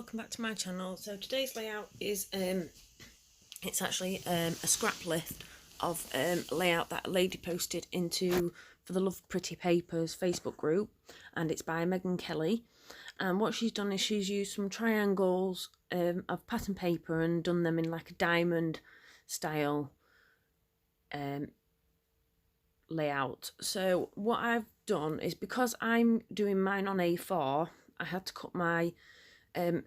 welcome back to my channel. So today's layout is it's actually a Scraplift of a layout that a lady posted into for the Love Pretty Papers Facebook group, and it's by Megan Kelly. And what she's done is she's used some triangles of pattern paper and done them in like a diamond style layout. So what I've done is, because I'm doing mine on A4, I had to cut my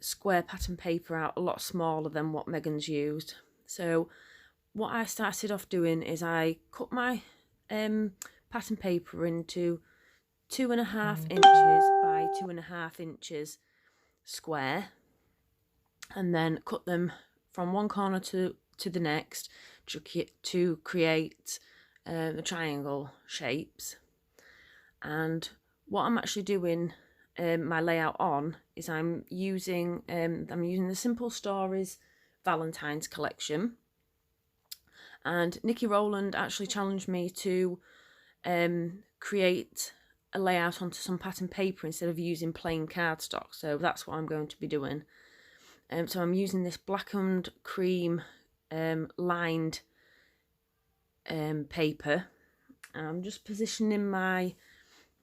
square pattern paper out a lot smaller than what Megan's used. So what I started off doing is I cut my pattern paper into 2.5 inches by 2.5 inches square, and then cut them from one corner to the next to create the triangle shapes. And what I'm actually doing my layout on is I'm using the Simple Stories Valentine's collection, and Nikki Rowland actually challenged me to create a layout onto some pattern paper instead of using plain cardstock, so that's what I'm going to be doing. So I'm using this black and cream lined paper, and I'm just positioning my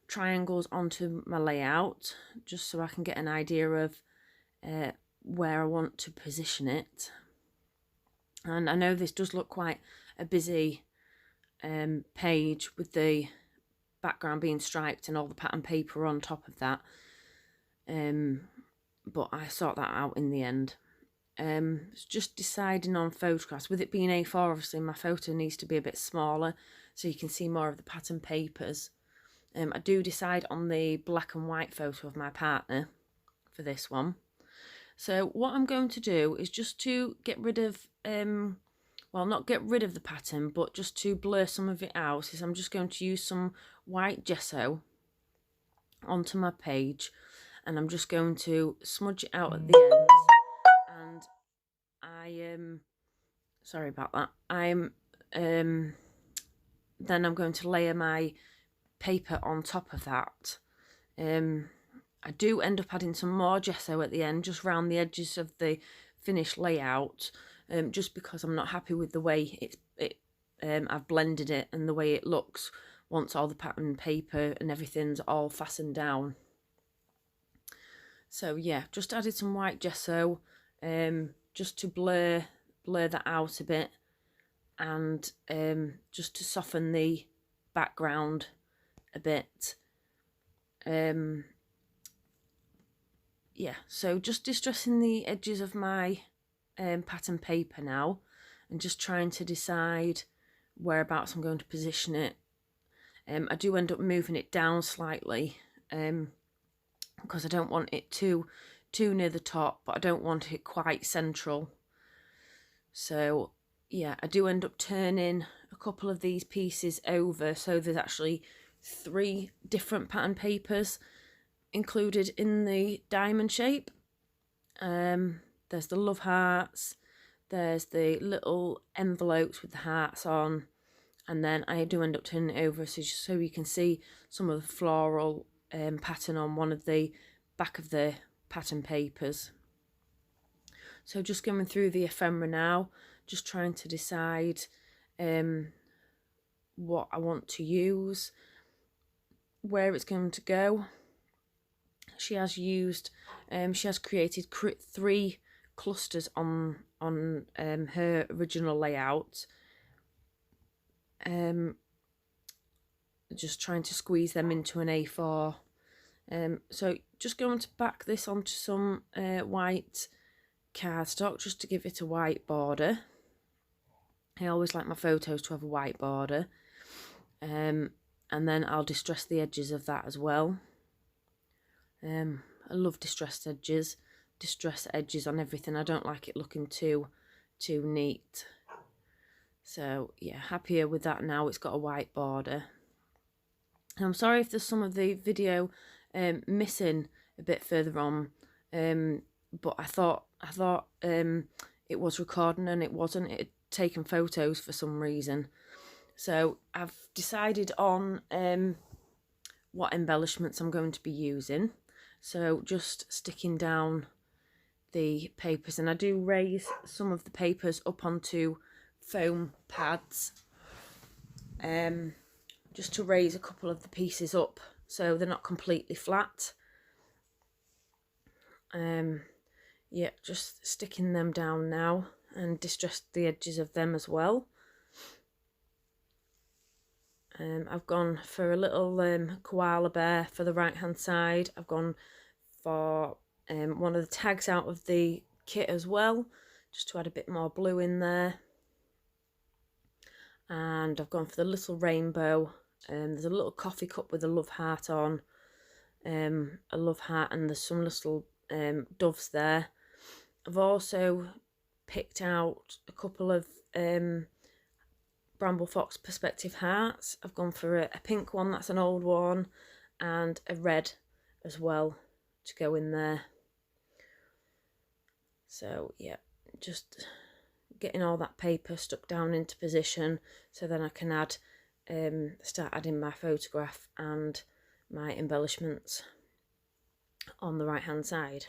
triangles onto my layout just so I can get an idea of where I want to position it. And I know this does look quite a busy page with the background being striped and all the pattern paper on top of that, but I sort that out in the end. It's just deciding on photographs. With it being A4, obviously my photo needs to be a bit smaller so you can see more of the pattern papers. I do decide on the black and white photo of my partner for this one. So what I'm going to do is just to get rid of, well, not get rid of the pattern, but just to blur some of it out, is I'm just going to use some white gesso onto my page, and I'm just going to smudge it out at the ends. And sorry about that. Then I'm going to layer my paper on top of that. I do end up adding some more gesso at the end, just round the edges of the finished layout, just because I'm not happy with the way I've blended it and the way it looks once all the pattern paper and everything's all fastened down. So yeah, just added some white gesso just to blur that out a bit, and just to soften the background a bit. Yeah, so just distressing the edges of my pattern paper now, and just trying to decide whereabouts I'm going to position it. I do end up moving it down slightly because I don't want it too near the top, but I don't want it quite central. So yeah, I do end up turning a couple of these pieces over, so there's actually 3 different pattern papers included in the diamond shape. There's the love hearts, there's the little envelopes with the hearts on, and then I do end up turning it over so you can see some of the floral pattern on one of the back of the pattern papers. So just going through the ephemera now, just trying to decide what I want to use, where it's going to go. She has used, she has created 3 clusters on her original layout. Just trying to squeeze them into an A4. So just going to back this onto some white cardstock just to give it a white border. I always like my photos to have a white border. And then I'll distress the edges of that as well. I love distressed edges on everything. I don't like it looking too neat. So yeah, happier with that now. It's got a white border. I'm sorry if there's some of the video missing a bit further on, but I thought it was recording and it wasn't. It had taken photos for some reason. So I've decided on what embellishments I'm going to be using. So just sticking down the papers, and I do raise some of the papers up onto foam pads, just to raise a couple of the pieces up so they're not completely flat. Yeah, just sticking them down now, and distressed the edges of them as well. I've gone for a little koala bear for the right hand side. I've gone for one of the tags out of the kit as well, just to add a bit more blue in there. And I've gone for the little rainbow. There's a little coffee cup with a love heart on, a love heart, and there's some little doves there. I've also picked out a couple of Bramble Fox perspective hearts. I've gone for a pink one, that's an old one, and a red as well to go in there. So yeah, just getting all that paper stuck down into position, so then I can add start adding my photograph and my embellishments on the right hand side.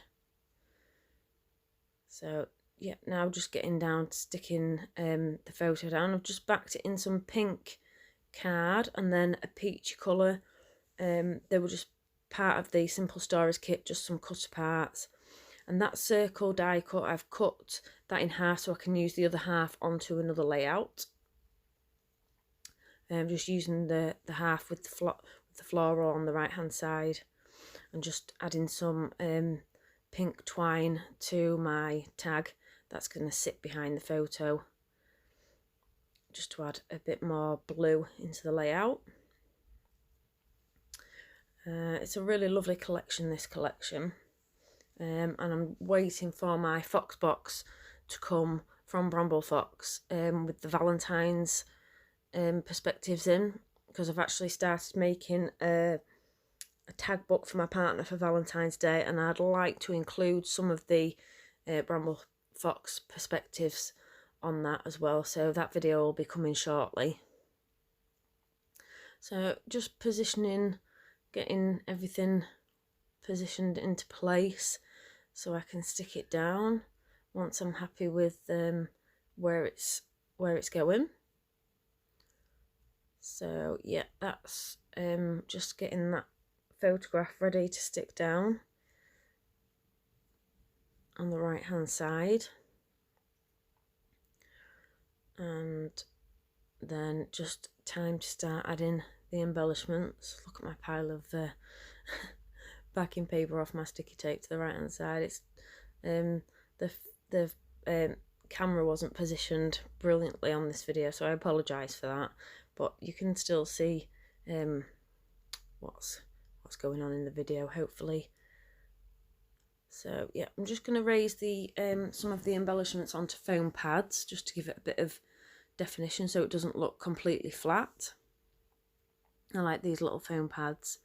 So yeah, now just getting down to sticking the photo down. I've just backed it in some pink card and then a peachy colour. They were just part of the Simple Stories kit, just some cut parts. And that circle die cut, I've cut that in half so I can use the other half onto another layout. Just using the half with the floral on the right hand side, and just adding some pink twine to my tag that's going to sit behind the photo, just to add a bit more blue into the layout. It's a really lovely collection, this collection, and I'm waiting for my Fox box to come from Bramble Fox with the Valentine's perspectives in, because I've actually started making a tag book for my partner for Valentine's Day, and I'd like to include some of the Bramble Fox perspectives on that as well, so that video will be coming shortly. So just positioning, getting everything positioned into place so I can stick it down once I'm happy with where it's going. So yeah, that's just getting that photograph ready to stick down on the right hand side, and then just time to start adding the embellishments. Look at my pile of backing paper off my sticky tape to the right hand side. It's the camera wasn't positioned brilliantly on this video, so I apologise for that, but you can still see what's going on in the video, hopefully. So yeah, I'm just going to raise the some of the embellishments onto foam pads just to give it a bit of definition so it doesn't look completely flat. I like these little foam pads.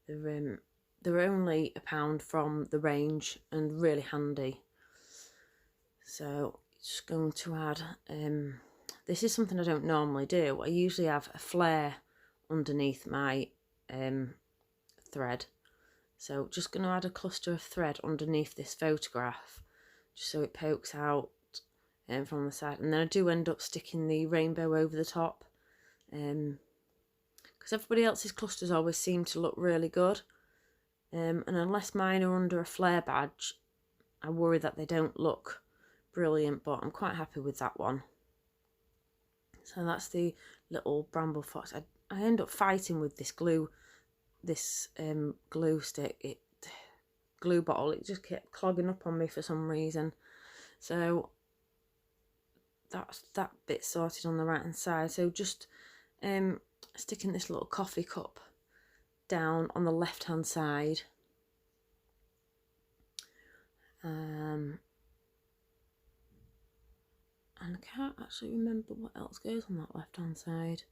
They're only £1 from the range and really handy. So just going to add, this is something I don't normally do. I usually have a flare underneath my thread. So just going to add a cluster of thread underneath this photograph, just so it pokes out from the side. And then I do end up sticking the rainbow over the top, because everybody else's clusters always seem to look really good. And unless mine are under a flare badge, I worry that they don't look brilliant, but I'm quite happy with that one. So that's the little Bramble Fox. I end up fighting with this glue stick, glue bottle. It just kept clogging up on me for some reason. So that's that bit sorted on the right hand side. So just sticking this little coffee cup down on the left hand side. And I can't actually remember what else goes on that left hand side.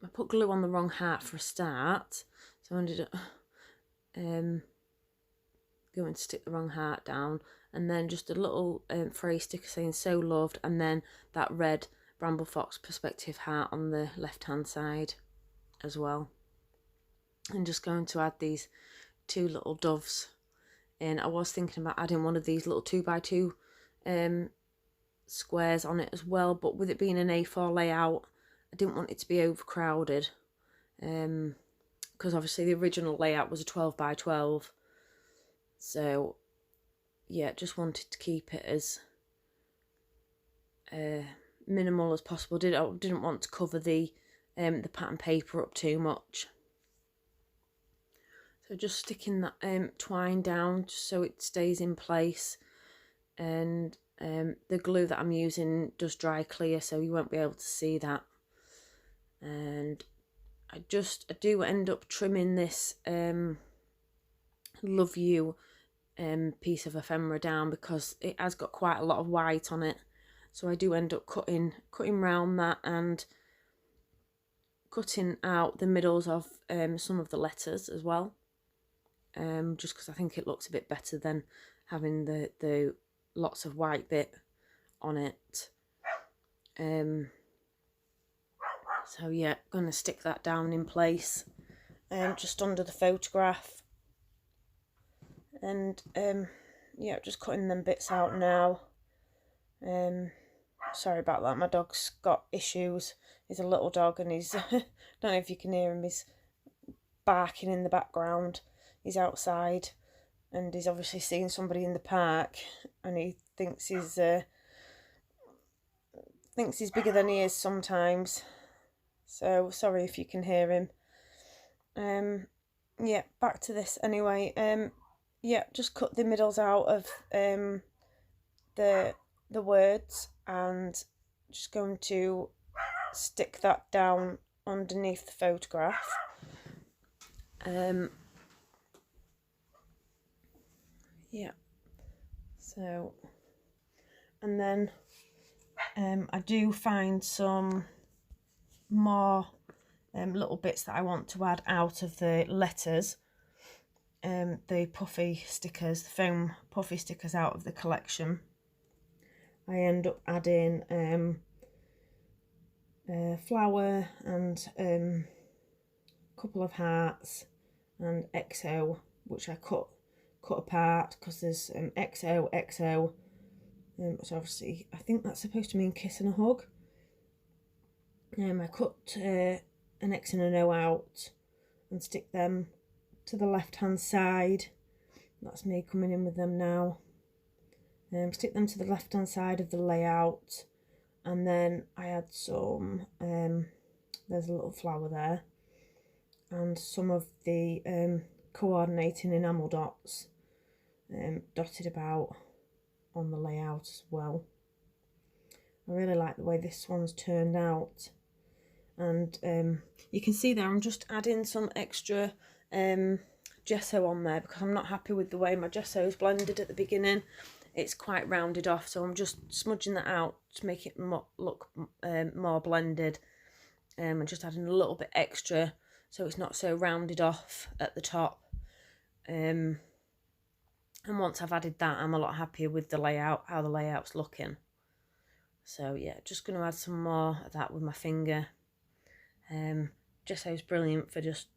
I put glue on the wrong heart for a start, so I ended up going to stick the wrong heart down, and then just a little phrase sticker saying "so loved," and then that red Bramble Fox perspective heart on the left hand side as well. And just going to add these two little doves in. I was thinking about adding one of these little 2x2 squares on it as well, but with it being an A4 layout, I didn't want it to be overcrowded, because obviously the original layout was a 12x12, so yeah, just wanted to keep it as minimal as possible. Didn't want to cover the pattern paper up too much. So just sticking that twine down just so it stays in place, and the glue that I'm using does dry clear, so you won't be able to see that. And I do end up trimming this Love You piece of ephemera down because it has got quite a lot of white on it, so I do end up cutting round that and cutting out the middles of some of the letters as well, just because I think it looks a bit better than having the lots of white bit on it. So yeah, gonna stick that down in place, just under the photograph, and yeah, just cutting them bits out now. Sorry about that, my dog's got issues. He's a little dog, and he's I don't know if you can hear him, he's barking in the background. He's outside and he's obviously seen somebody in the park, and he thinks he's bigger than he is sometimes. So sorry if you can hear him. Yeah, back to this anyway. Yeah, just cut the middles out of the words, and just going to stick that down underneath the photograph. Yeah, so, and then I do find some more little bits that I want to add out of the letters, the puffy stickers, the foam puffy stickers out of the collection. I end up adding a flower and a couple of hearts and XO, which I cut apart because there's XO, XO, so obviously I think that's supposed to mean kiss and a hug. I cut an X and an O out and stick them to the left hand side. That's me coming in with them now. Stick them to the left hand side of the layout, and then I add some, there's a little flower there, and some of the coordinating enamel dots dotted about on the layout as well. I really like the way this one's turned out, and you can see there I'm just adding some extra gesso on there because I'm not happy with the way my gesso is blended at the beginning. It's quite rounded off, so I'm just smudging that out to make it look more blended, and just adding a little bit extra so it's not so rounded off at the top. And once I've added that, I'm a lot happier with the layout, how the layout's looking. So yeah, just going to add some more of that with my finger. Gesso's brilliant for just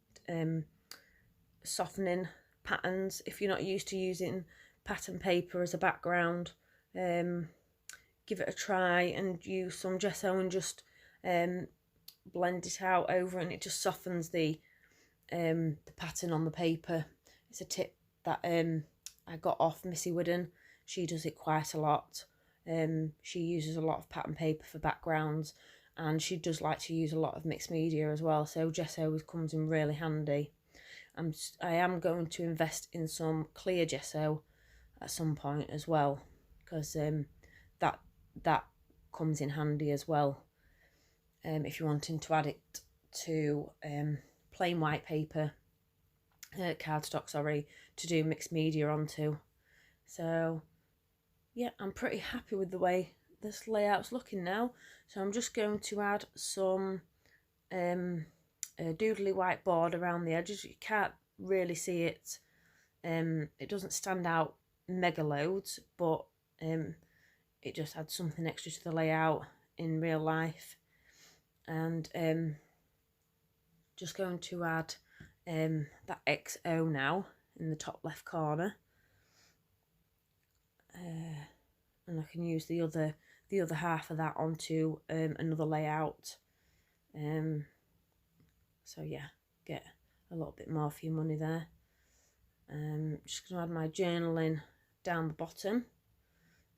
softening patterns. If you're not used to using pattern paper as a background, give it a try and use some gesso and just blend it out over, and it just softens the pattern on the paper. It's a tip that I got off Missy Whidden. She does it quite a lot. She uses a lot of pattern paper for backgrounds, and she does like to use a lot of mixed media as well, so gesso comes in really handy. I am going to invest in some clear gesso at some point as well, because that comes in handy as well, if you're wanting to add it to plain white paper, cardstock, sorry, to do mixed media onto. So yeah, I'm pretty happy with the way this layout's looking now. So I'm just going to add some doodly white board around the edges. You can't really see it. It doesn't stand out mega loads, but it just adds something extra to the layout in real life. And just going to add that XO now in the top left corner. And I can use the other half of that onto another layout. So yeah, get a little bit more for your money there. Just going to add my journaling down the bottom.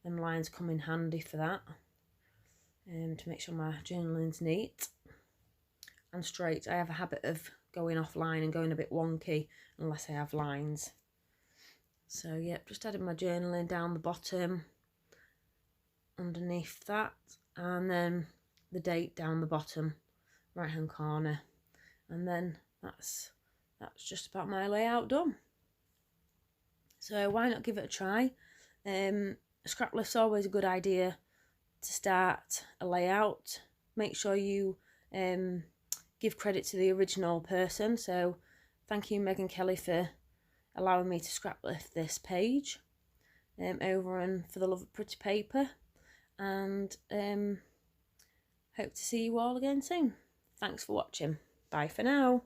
Them lines come in handy for that, to make sure my journaling's neat and straight. I have a habit of going offline and going a bit wonky unless I have lines. So yeah, just adding my journaling down the bottom underneath that, and then the date down the bottom right hand corner, and then that's just about my layout done. So why not give it a try? A Scraplift's always a good idea to start a layout. Make sure you give credit to the original person. So thank you, Megan Kelly, for allowing me to Scraplift this page over on For the Love of Pretty Paper, and hope to see you all again soon. Thanks for watching. Bye for now.